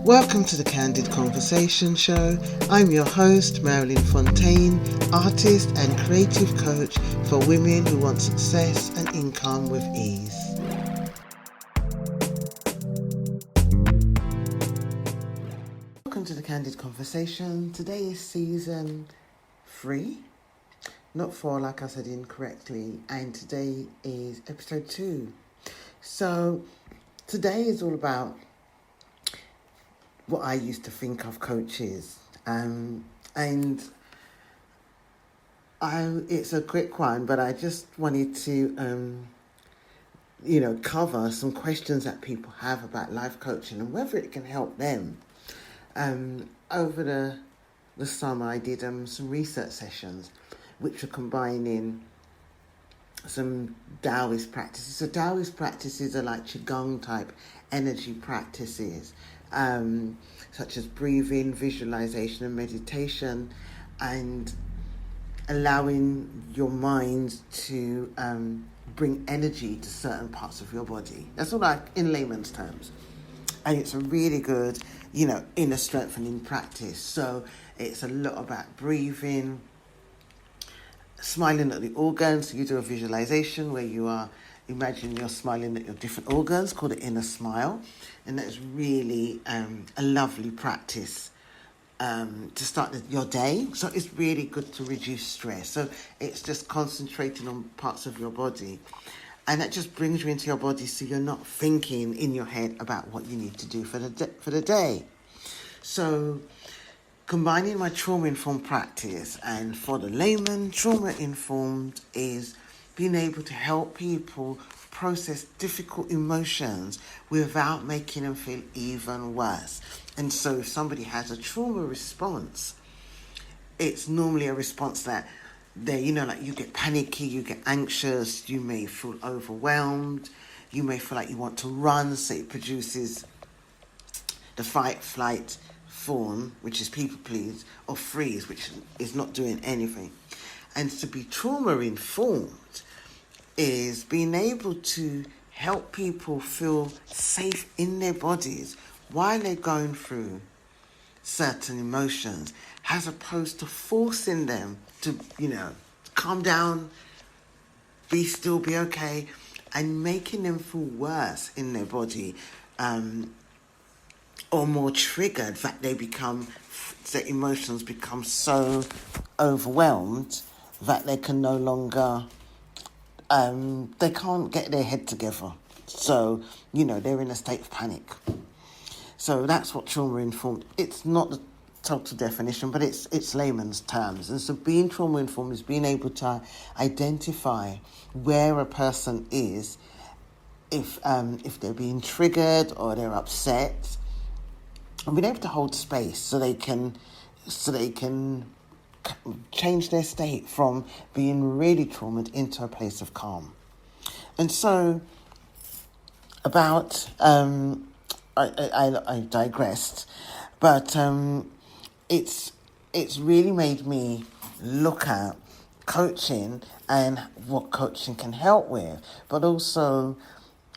Welcome to the Candid Conversations show. I'm your host, Marilyn Fontaine, artist and creative coach for women who want success and income with ease. Welcome to the Candid Conversation. Today is season 3, not 4 like I said incorrectly, and today is episode 2. So today is all about what I used to think of coaches, and it's a quick one, but I just wanted to cover some questions that people have about life coaching and whether it can help them. Over the summer I did some research sessions which were combining some Taoist practices. So Taoist practices are like Qigong type energy practices, such as breathing, visualization and meditation, and allowing your mind to bring energy to certain parts of your body. That's all like in layman's terms. And it's a really good, inner strengthening practice. So it's a lot about breathing, smiling at the organs. So you do a visualization where you are imagine you're smiling at your different organs, called the inner smile. And that's really a lovely practice to start your day. So it's really good to reduce stress. So it's just concentrating on parts of your body. And that just brings you into your body so you're not thinking in your head about what you need to do for the day. So combining my trauma-informed practice, and for the layman, trauma-informed is being able to help people process difficult emotions without making them feel even worse. And so if somebody has a trauma response, it's normally a response that you get panicky, you get anxious, you may feel overwhelmed, you may feel like you want to run, so it produces the fight, flight form, which is people please, or freeze, which is not doing anything. And to be trauma-informed is being able to help people feel safe in their bodies while they're going through certain emotions, as opposed to forcing them to, calm down, be still, be okay, and making them feel worse in their body, or more triggered, that their emotions become so overwhelmed that they can no longer, they can't get their head together. So, they're in a state of panic. So that's what trauma-informed, it's not the total definition, but it's layman's terms. And so being trauma-informed is being able to identify where a person is if they're being triggered or they're upset, and being able to hold space so they can change their state from being really traumatized into a place of calm. And so about I digressed, but it's really made me look at coaching and what coaching can help with, but also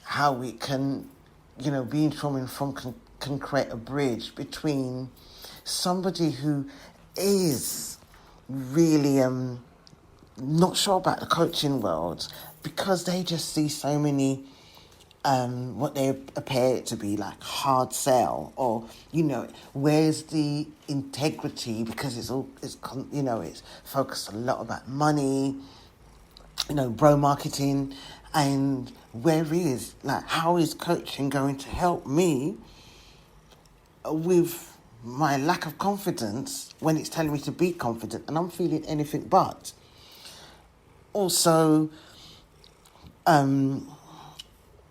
how we can, being trauma-informed can create a bridge between somebody who is really not sure about the coaching world because they just see so many what they appear to be like hard sell, or where's the integrity, because it's focused a lot about money, bro marketing, and how is coaching going to help me with my lack of confidence when it's telling me to be confident and I'm feeling anything but. Also, I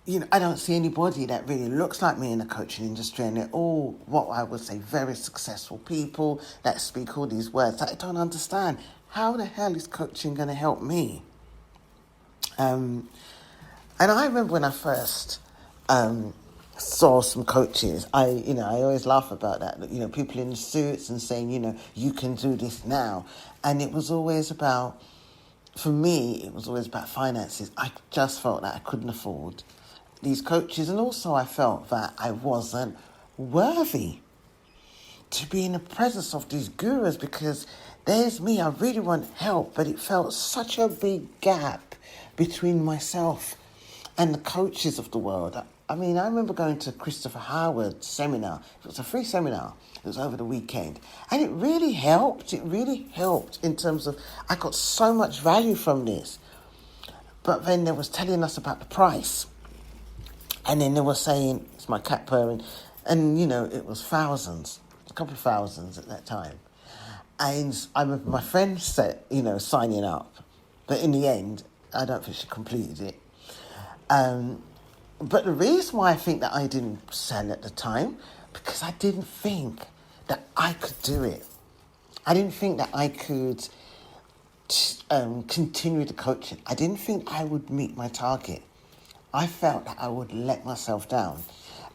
don't see anybody that really looks like me in the coaching industry, and they're all what I would say very successful people that speak all these words that I don't understand. How the hell is coaching going to help me? And I remember when I first saw some coaches, I always laugh about that, people in suits and saying, you can do this now. And it was always about, for me, it was always about finances. I just felt that I couldn't afford these coaches, and also I felt that I wasn't worthy to be in the presence of these gurus, because there's me, I really want help, but it felt such a big gap between myself and the coaches of the world. I mean, I remember going to Christopher Howard's seminar. It was a free seminar. It was over the weekend. And it really helped. It really helped in terms of, I got so much value from this. But then they was telling us about the price. And then they were saying, it's my cat purring, and, it was thousands, a couple of thousands at that time. And I remember my friend said, signing up. But in the end, I don't think she completed it. But the reason why I think that I didn't sell at the time, because I didn't think that I could do it. I didn't think that I could continue the coaching. I didn't think I would meet my target. I felt that I would let myself down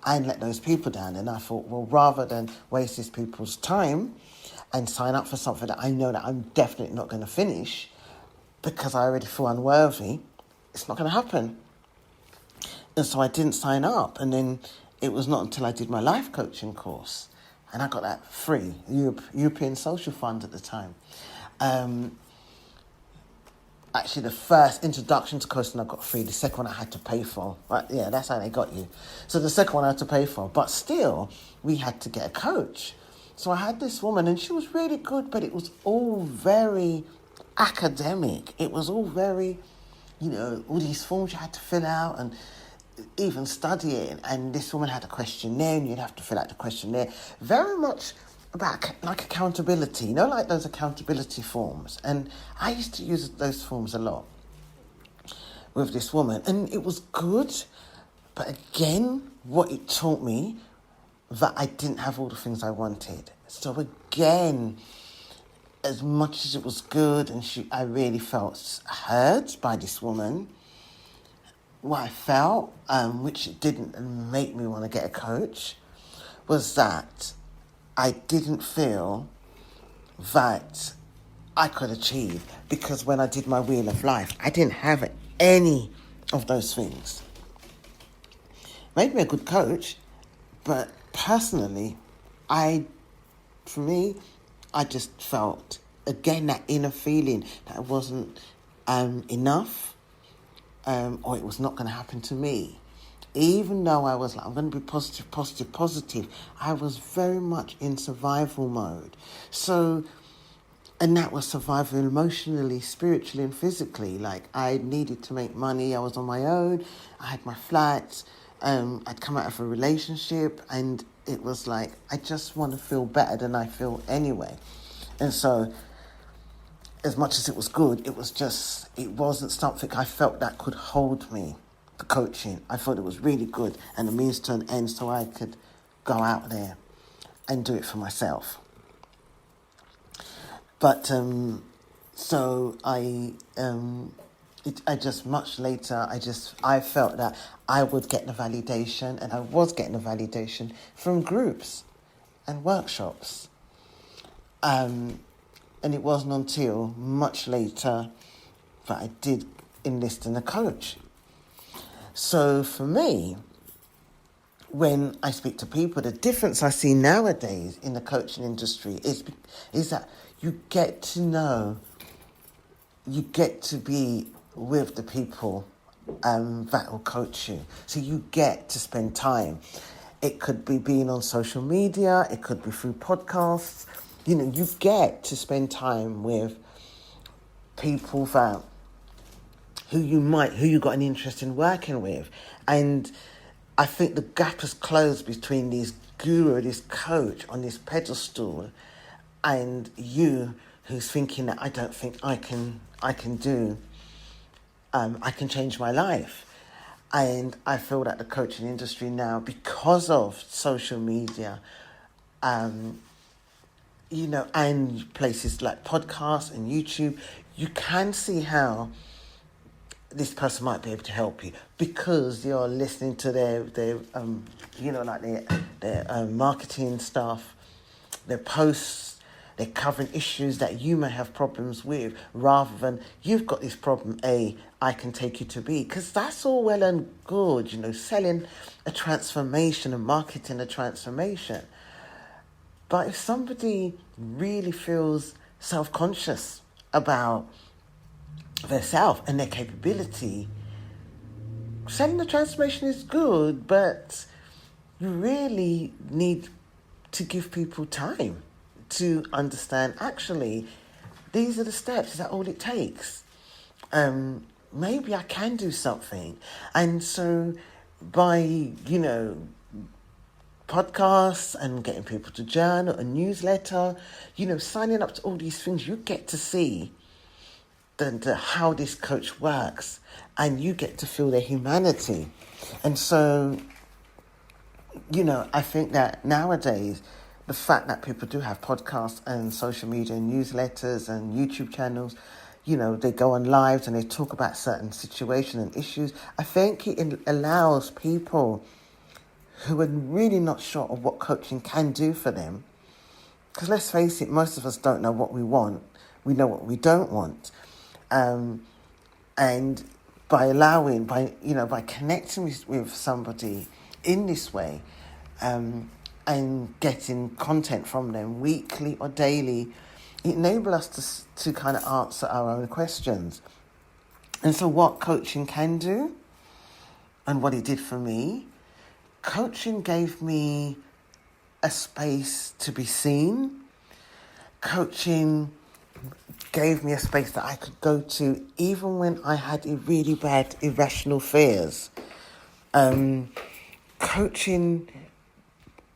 and let those people down. And I thought, well, rather than waste these people's time and sign up for something that I know that I'm definitely not going to finish because I already feel unworthy, it's not going to happen. And so I didn't sign up. And then it was not until I did my life coaching course, and I got that free, European Social Fund at the time. Actually, the first introduction to coaching I got free. The second one I had to pay for. Right? Yeah, that's how they got you. So the second one I had to pay for. But still, we had to get a coach. So I had this woman, and she was really good, but it was all very academic. It was all very, all these forms you had to fill out and even study it. And this woman had a questionnaire, and you'd have to fill out the questionnaire. Very much about like accountability, like those accountability forms. And I used to use those forms a lot with this woman, and it was good. But again, what it taught me, that I didn't have all the things I wanted. So again, as much as it was good, and I really felt heard by this woman, what I felt, which didn't make me want to get a coach, was that I didn't feel that I could achieve, because when I did my Wheel of Life, I didn't have any of those things. Made me a good coach, but personally, I just felt, again, that inner feeling that it wasn't enough, or it was not going to happen to me. Even though I was like, I'm going to be positive, I was very much in survival mode. So, and that was survival emotionally, spiritually, and physically. Like, I needed to make money. I was on my own. I had my flat. I'd come out of a relationship, and it was like, I just want to feel better than I feel anyway. And so, as much as it was good, it wasn't something I felt that could hold me. The coaching, I thought it was really good and a means to an end, so I could go out there and do it for myself. But so I just much later, I felt that I would get the validation, and I was getting the validation from groups and workshops. And it wasn't until much later that I did enlist in a coach. So for me, when I speak to people, the difference I see nowadays in the coaching industry is that you get to be with the people that will coach you. So you get to spend time. It could be being on social media. It could be through podcasts. You get to spend time with people who you got an interest in working with. And I think the gap has closed between this coach on this pedestal, and you who's thinking that I don't think I can change my life. And I feel that the coaching industry now, because of social media, and places like podcasts and YouTube, you can see how this person might be able to help you, because you're listening to their marketing stuff, their posts. They're covering issues that you may have problems with, rather than you've got this problem A, I can take you to B. Because that's all well and good, selling a transformation and marketing a transformation. But if somebody really feels self-conscious about their self and their capability, sending the transformation is good, but you really need to give people time to understand, actually, these are the steps. Is that all it takes? Maybe I can do something. And so by, podcasts and getting people to journal, a newsletter, signing up to all these things, you get to see how this coach works, and you get to feel their humanity. And so, I think that nowadays, the fact that people do have podcasts and social media and newsletters and YouTube channels, they go on lives and they talk about certain situations and issues, I think it allows people who are really not sure of what coaching can do for them, because let's face it, most of us don't know what we want. We know what we don't want. And by connecting with somebody in this way, and getting content from them weekly or daily, it enables us to kind of answer our own questions. And so what coaching can do, and what it did for me, coaching gave me a space to be seen. Coaching gave me a space that I could go to even when I had really bad irrational fears. Coaching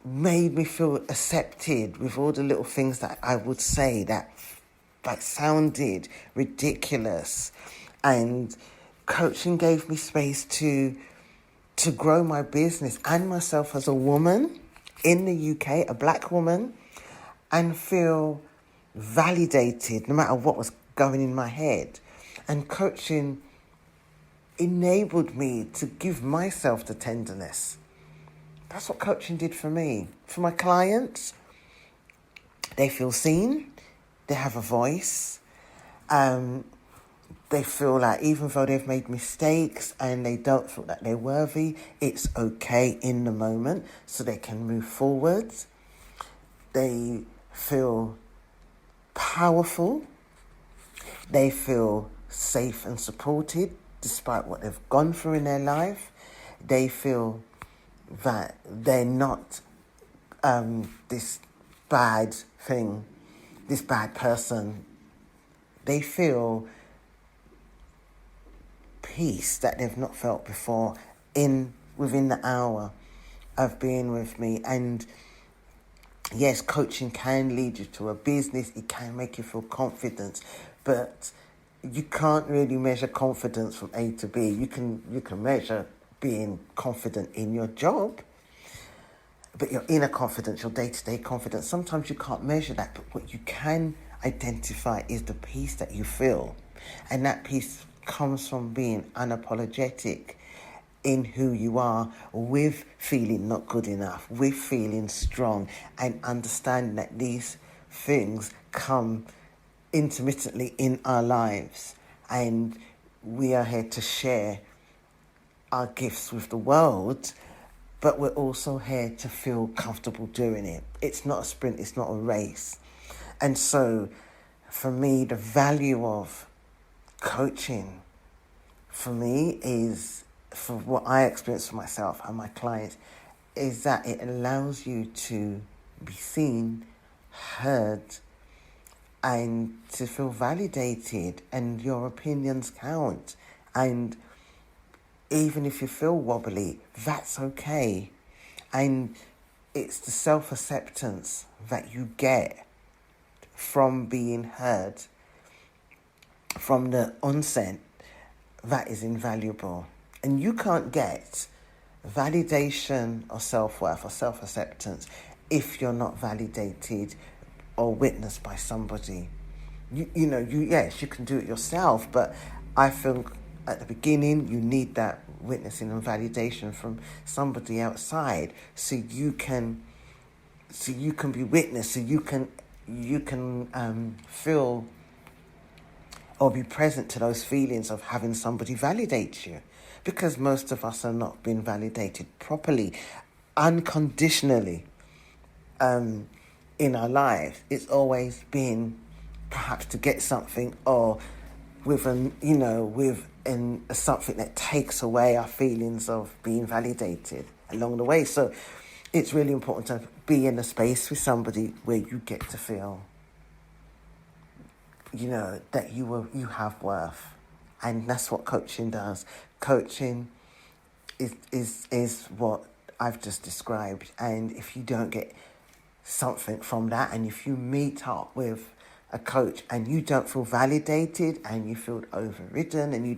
made me feel accepted with all the little things that I would say that sounded ridiculous. And coaching gave me space to grow my business and myself as a woman in the UK, a black woman, and feel validated no matter what was going in my head. And coaching enabled me to give myself the tenderness. That's what coaching did for me. For my clients, they feel seen, they have a voice, they feel like even though they've made mistakes and they don't feel that they're worthy, it's okay in the moment, so they can move forward. They feel powerful. They feel safe and supported despite what they've gone through in their life. They feel that they're not this bad thing, this bad person. They feel peace that they've not felt before within the hour of being with me. And yes, coaching can lead you to a business. It can make you feel confidence, but you can't really measure confidence from A to B. You can measure being confident in your job, but your inner confidence, your day-to-day confidence, sometimes you can't measure that. But what you can identify is the peace that you feel, and that peace comes from being unapologetic in who you are, with feeling not good enough, with feeling strong, and understanding that these things come intermittently in our lives, and we are here to share our gifts with the world, but we're also here to feel comfortable doing it. It's not a sprint, it's not a race. And so for me, the value of coaching for me is, for what I experience for myself and my clients, is that it allows you to be seen, heard, and to feel validated, and your opinions count. And even if you feel wobbly, that's okay. And it's the self-acceptance that you get from being heard from the onset that is invaluable. And you can't get validation or self-worth or self-acceptance if you're not validated or witnessed by somebody. Yes, you can do it yourself, but I feel at the beginning you need that witnessing and validation from somebody outside, so you can be witnessed, so you can feel or be present to those feelings of having somebody validate you, because most of us are not being validated properly, unconditionally. in our lives, it's always been perhaps to get something, or with something that takes away our feelings of being validated along the way. So it's really important to be in a space with somebody where you get to feel, that you have worth. And that's what coaching does. Coaching is what I've just described. And if you don't get something from that, and if you meet up with a coach and you don't feel validated, and you feel overridden, and you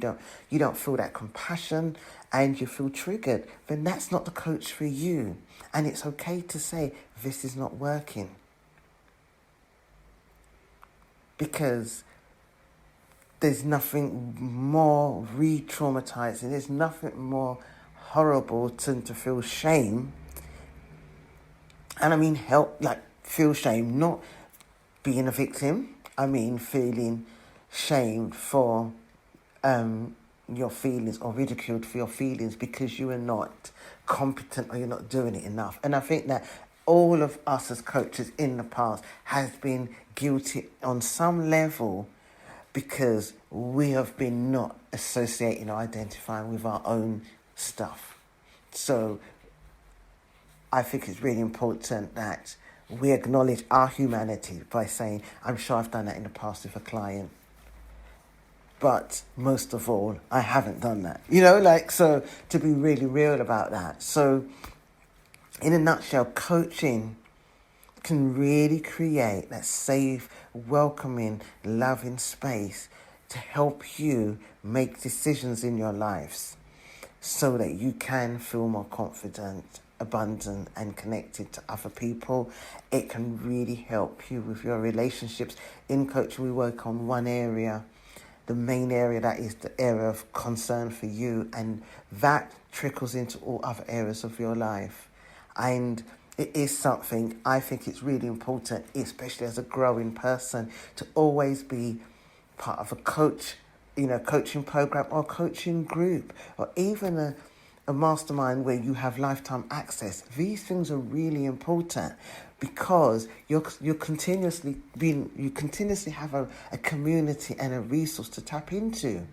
don't feel that compassion, and you feel triggered, then that's not the coach for you. And it's okay to say, this is not working. Because there's nothing more re-traumatizing, there's nothing more horrible than to feel shame. And I mean feel shame, not being a victim. I mean feeling shamed for your feelings, or ridiculed for your feelings because you are not competent, or you're not doing it enough. And I think that all of us as coaches in the past has been guilty on some level, because we have been not associating or identifying with our own stuff. So I think it's really important that we acknowledge our humanity by saying, I'm sure I've done that in the past with a client, but most of all, I haven't done that. So to be really real about that. So in a nutshell, coaching can really create that safe, welcoming, loving space to help you make decisions in your lives so that you can feel more confident, abundant, and connected to other people. It can really help you with your relationships. In coaching, we work on one area, the main area, that is the area of concern for you, and that trickles into all other areas of your life. And it is something I think it's really important, especially as a growing person, to always be part of a coaching program or coaching group, or even a mastermind where you have lifetime access. These things are really important because you continuously have a community and a resource to tap into.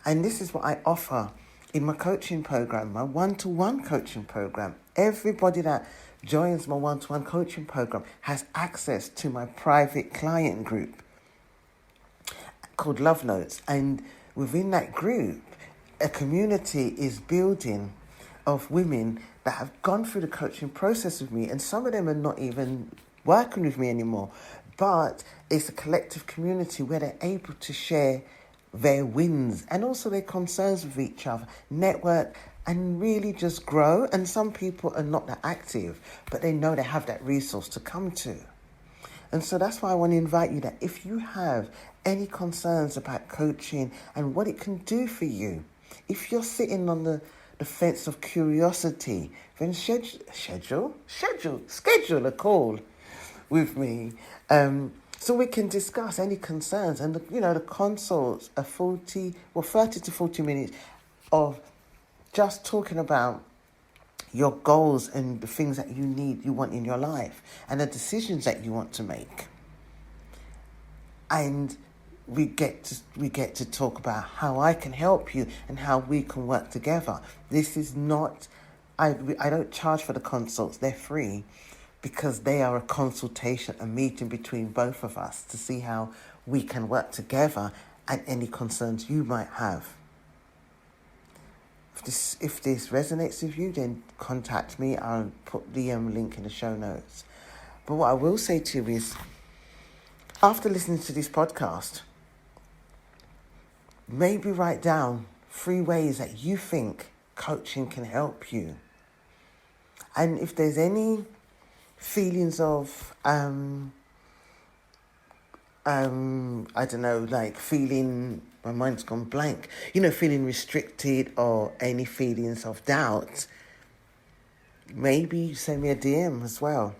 And this is what I offer in my coaching program, my one-to-one coaching program. Everybody that joins my one-to-one coaching program has access to my private client group called Love Notes. And within that group, a community is building of women that have gone through the coaching process with me. And some of them are not even working with me anymore. But it's a collective community where they're able to share their wins and also their concerns with each other, network, and really just grow. And some people are not that active, but they know they have that resource to come to. And so that's why I want to invite you that if you have any concerns about coaching and what it can do for you, if you're sitting on the fence of curiosity, then schedule a call with me, so we can discuss any concerns. And the consults are 30 to 40 minutes of just talking about your goals and the things that you want in your life, and the decisions that you want to make. And we get to talk about how I can help you and how we can work together. This is not, I don't charge for the consults. They're free because they are a consultation, a meeting between both of us to see how we can work together and any concerns you might have. If this resonates with you, then contact me. I'll put the link in the show notes. But what I will say to you is, after listening to this podcast, maybe write down 3 ways that you think coaching can help you. And if there's any feelings of, I don't know, like feeling, my mind's gone blank, feeling restricted, or any feelings of doubt, maybe you send me a DM as well.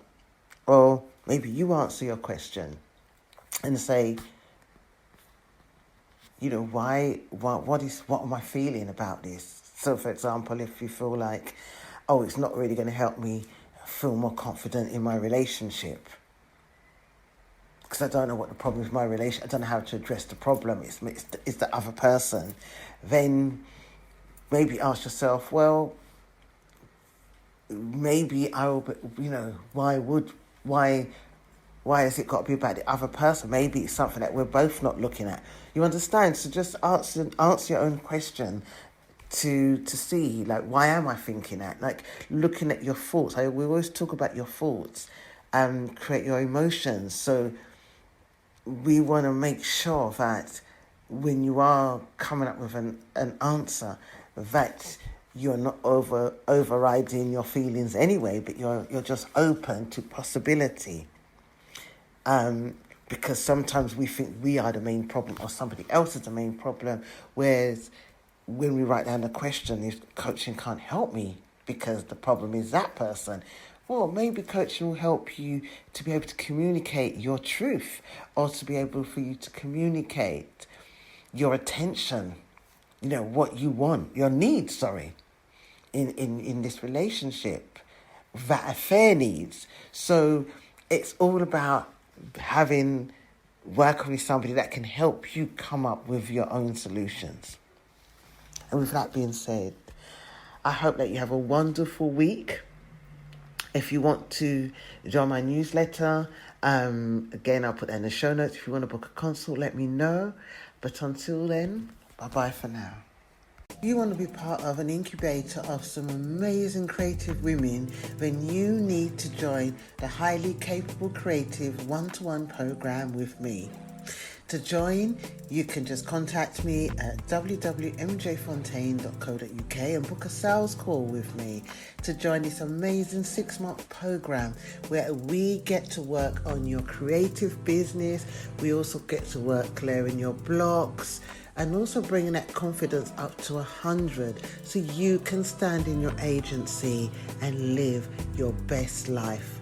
Or maybe you answer your question and say, what am I feeling about this? So, for example, if you feel like, it's not really going to help me feel more confident in my relationship, because I don't know what the problem is with my relation, I don't know how to address the problem, it's the other person, then maybe ask yourself, well, maybe why has it got to be about the other person? Maybe it's something that we're both not looking at. You understand? So just answer your own question to see, like, why am I thinking that? Like, looking at your thoughts. We always talk about your thoughts and create your emotions. So we want to make sure that when you are coming up with an answer, that you're not overriding your feelings anyway, but you're just open to possibility. Because sometimes we think we are the main problem or somebody else is the main problem, whereas when we write down the question, if coaching can't help me because the problem is that person, well, maybe coaching will help you to be able to communicate your truth, or to be able for you to communicate your attention, what you want, your needs, in this relationship, that affair needs. So it's all about working with somebody that can help you come up with your own solutions. And with that being said, I hope that you have a wonderful week. If you want to join my newsletter, again, I'll put that in the show notes. If you want to book a consult, let me know. But until then, bye-bye for now. You want to be part of an incubator of some amazing creative women, then you need to join the Highly Capable Creative one-to-one program with me. To join, you can just contact me at www.mjfontaine.co.uk and book a sales call with me to join this amazing 6-month program where we get to work on your creative business. We also get to work clearing your blocks and also bringing that confidence up to 100 so you can stand in your agency and live your best life.